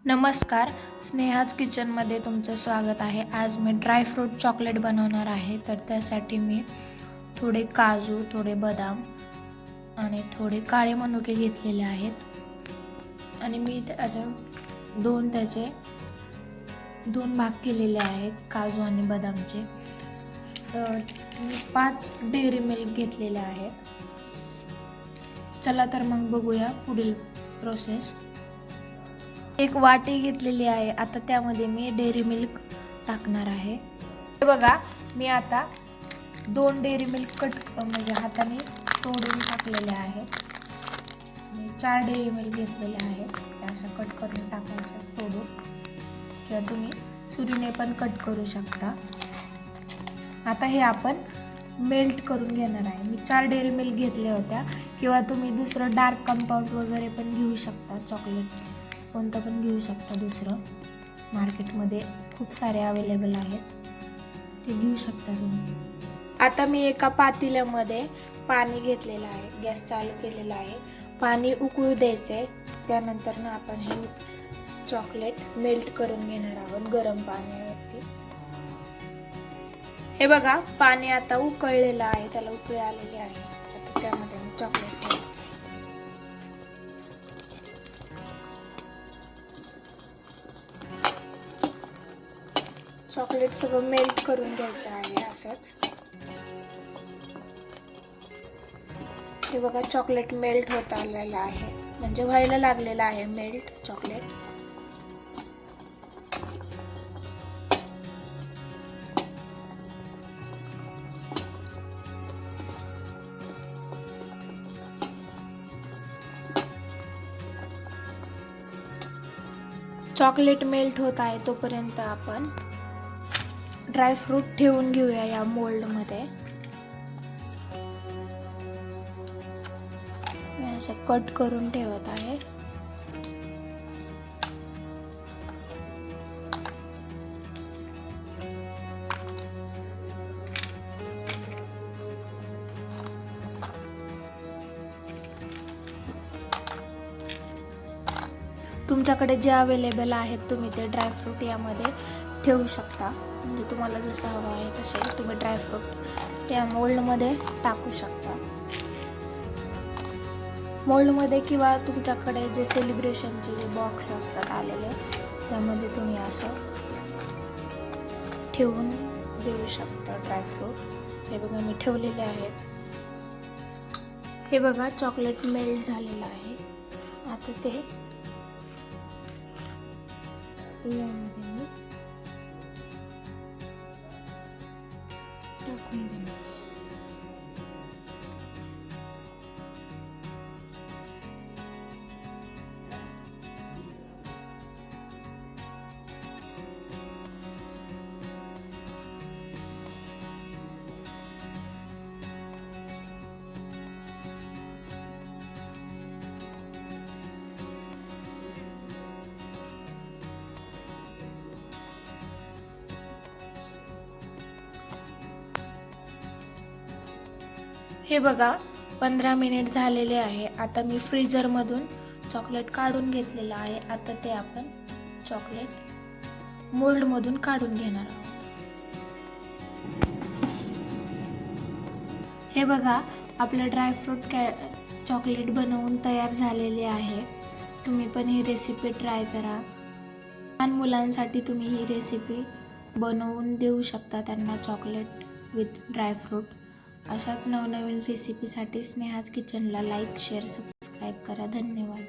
नमस्कार, स्नेहाज किचनमध्ये तुमचं स्वागत आहे। आज मी ड्रायफ्रूट चॉकलेट बनवणार आहे। तर त्यासाठी मी थोडे काजू, थोडे बदाम आणि थोडे काळे मनुके घेतलेले आहेत आणि मी त्याचे दोन भाग केलेले आहेत काजू आणि बदामचे। तर मी 5 डेअरी मिल्क घेतलेले आहेत। चला तर मग बघूया पुढील प्रोसेस। एक वाटी घेतलेली आहे। आता त्यामध्ये मी डेअरी मिल्क टाकणार आहे। हे बघा, मी आता 2 डेअरी मिल्क म्हणजे हाताने तोडून टाकलेले आहेत। मी 4 डेअरी मिल्क घेतलेले आहेत। असं कट करून टाकायचं तोडून, किंवा तुम्ही सुरीने पण कट करू शकता। आता हे आपण मेल्ट करून घेणार आहे। मी 4 डेअरी मिल्क घेतल्या होत्या, किंवा तुम्ही दुसरं डार्क कंपाऊंड वगैरे पण घेऊ शकता। चॉकलेट कोणतं पण घेऊ शकता दुसरं, मार्केटमध्ये खूप सारे अवेलेबल आहेत, ते घेऊ शकता तुम्ही। आता मी एका पातेल्यामध्ये पाणी घेतलेलं आहे, गॅस चालू केलेला आहे। पाणी उकळू द्यायचे, त्यानंतर ना आपण हे चॉकलेट मेल्ट करून घेणार आहोत गरम पाण्यावरती। हे बघा, पाणी आता उकळलेलं आहे, त्याला उकळी आलेली आहे। आता त्यामध्ये मी चॉकलेट ठेवते। चॉकलेट सगळं मेल्ट करून घ्यायचं आहे असंच। हे बघा, चॉकलेट मेल्ट होत आलेलं आहे, म्हणजे व्हायला लागलेलं आहे मेल्ट चॉकलेट। चॉकलेट मेल्ट होत आहे तोपर्यंत आपण ड्रायफ्रूट ठेवून घेऊया या मोल्ड मध्ये। मी असं कट करून ठेवत आहे। तुमच्याकडे जे अवेलेबल आहेत तुम्ही ते ड्रायफ्रूट यामध्ये ठेवू शकता, म्हणजे तुम्हाला जसं हवं आहे तसे तुम्ही ड्रायफ्रूट या मोल्डमध्ये टाकू शकता। मोल्डमध्ये किंवा तुमच्याकडे जे सेलिब्रेशनचे जे बॉक्स असतात आलेले, त्यामध्ये तुम्ही असं ठेवून देऊ शकता ड्रायफ्रूट। हे बघा, मी ठेवलेले आहेत। हे बघा, चॉकलेट मेल्ट झालेलं आहे। आता ते यामध्ये मी टाकून देणार। हे बघा, 15 मिनिट झालेले आहे। आता मी फ्रीजर मधून चॉकलेट काढून घेतलेलं आहे। आता ते आपण चॉकलेट मोल्ड मधून काढून घेणार आहोत। हे बघा, आपलं ड्रायफ्रूट चॉकलेट बनवून तयार झालेले आहे। तुम्ही पण ही रेसिपी ट्राय करा। लहान मुलांसाठी तुम्ही ही रेसिपी बनवून देऊ शकता त्यांना, चॉकलेट विथ ड्रायफ्रूट। अशाच नवनवीन रेसिपीसाठी स्नेहाज किचनला लाईक, शेअर, सबस्क्राईब करा। धन्यवाद।